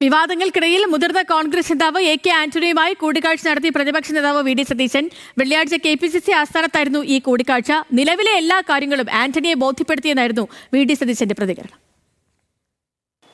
വിവാദങ്ങൾക്കിടയിൽ മുതിർന്ന കോൺഗ്രസ് നേതാവ് A K ആന്റണിയുമായി കൂടിക്കാഴ്ച നടത്തി പ്രതിപക്ഷ നേതാവ് വി ഡി സതീശൻ. വെള്ളിയാഴ്ച KPCC ആസ്ഥാനത്തായിരുന്നു ഈ കൂടിക്കാഴ്ച. നിലവിലെ എല്ലാ കാര്യങ്ങളും ആന്റണിയെ ബോധ്യപ്പെടുത്തിയെന്നായിരുന്നു വി ഡി സതീശന്റെ പ്രതികരണം.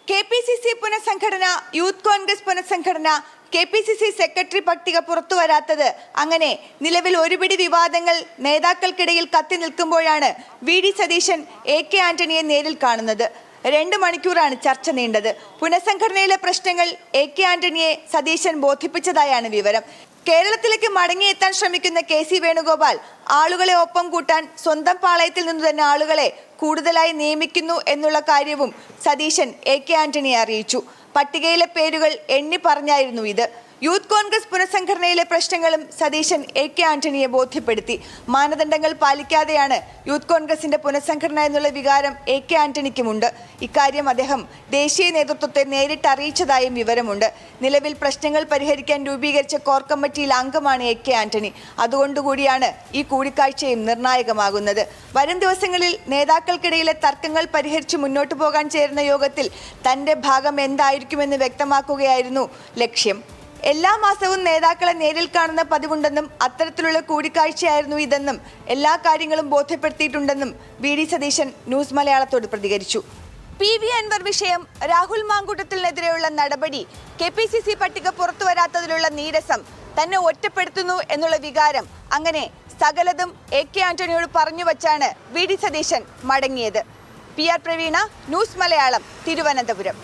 KPCC പുനഃസംഘടന, യൂത്ത് കോൺഗ്രസ് പുനഃസംഘടന, KPCC സെക്രട്ടറി പട്ടിക പുറത്തുവരാത്തത്, അങ്ങനെ നിലവിൽ ഒരുപിടി വിവാദങ്ങൾ നേതാക്കൾക്കിടയിൽ കത്തി നിൽക്കുമ്പോഴാണ് വി ഡി സതീശൻ എ കെ ആന്റണിയെ നേരിൽ കാണുന്നത്. 2 മണിക്കൂറാണ് ചർച്ച നീണ്ടത്. പുനഃസംഘടനയിലെ പ്രശ്നങ്ങൾ എ കെ ആന്റണിയെ സതീശൻ ബോധിപ്പിച്ചതായാണ് വിവരം. കേരളത്തിലേക്ക് മടങ്ങിയെത്താൻ ശ്രമിക്കുന്ന KC വേണുഗോപാൽ ആളുകളെ ഒപ്പം കൂട്ടാൻ സ്വന്തം പാളയത്തിൽ നിന്ന് തന്നെ ആളുകളെ കൂടുതലായി നിയമിക്കുന്നു എന്നുള്ള കാര്യവും സതീശൻ എ കെ ആന്റണിയെ അറിയിച്ചു. പട്ടികയിലെ പേരുകൾ എണ്ണി പറഞ്ഞായിരുന്നു ഇത്. യൂത്ത് കോൺഗ്രസ് പുനഃസംഘടനയിലെ പ്രശ്നങ്ങളും സതീശൻ എ കെ ആന്റണിയെ ബോധ്യപ്പെടുത്തി. മാനദണ്ഡങ്ങൾ പാലിക്കാതെയാണ് യൂത്ത് കോൺഗ്രസിന്റെ പുനഃസംഘടന എന്നുള്ള വികാരം എ കെ ആന്റണിക്കുമുണ്ട്. ഇക്കാര്യം അദ്ദേഹം ദേശീയ നേതൃത്വത്തെ നേരിട്ട് അറിയിച്ചതായും വിവരമുണ്ട്. നിലവിൽ പ്രശ്നങ്ങൾ പരിഹരിക്കാൻ രൂപീകരിച്ച കോർ കമ്മിറ്റിയിൽ അംഗമാണ് എ കെ ആന്റണി. അതുകൊണ്ടുകൂടിയാണ് ഈ കൂടിക്കാഴ്ചയും നിർണായകമാകുന്നത്. വരും ദിവസങ്ങളിൽ നേതാക്കൾക്കിടയിലെ തർക്കങ്ങൾ പരിഹരിച്ച് മുന്നോട്ടു പോകാൻ ചേരുന്ന യോഗത്തിൽ തന്റെ ഭാഗം എന്തായിരിക്കുമെന്ന് വ്യക്തമാക്കുകയായിരുന്നു ലക്ഷ്യം. എല്ലാ മാസവും നേതാക്കളെ നേരിൽ കാണുന്ന പതിവുണ്ടെന്നും അത്തരത്തിലുള്ള കൂടിക്കാഴ്ചയായിരുന്നു ഇതെന്നും എല്ലാ കാര്യങ്ങളും ബോധ്യപ്പെടുത്തിയിട്ടുണ്ടെന്നും വി ഡി സതീശൻ ന്യൂസ് മലയാളത്തോട് പ്രതികരിച്ചു. PV അൻവർ വിഷയം, രാഹുൽ മാങ്കൂട്ടത്തിനെതിരെയുള്ള നടപടി, KPCC പട്ടിക പുറത്തുവരാത്തതിലുള്ള നീരസം, തന്നെ ഒറ്റപ്പെടുത്തുന്നു എന്നുള്ള വികാരം, അങ്ങനെ സകലതും എ കെ ആന്റണിയോട് പറഞ്ഞു വച്ചാണ് വി ഡി സതീശൻ മടങ്ങിയത്. PR Praveena, news Malayalam, Thiruvananthapuram.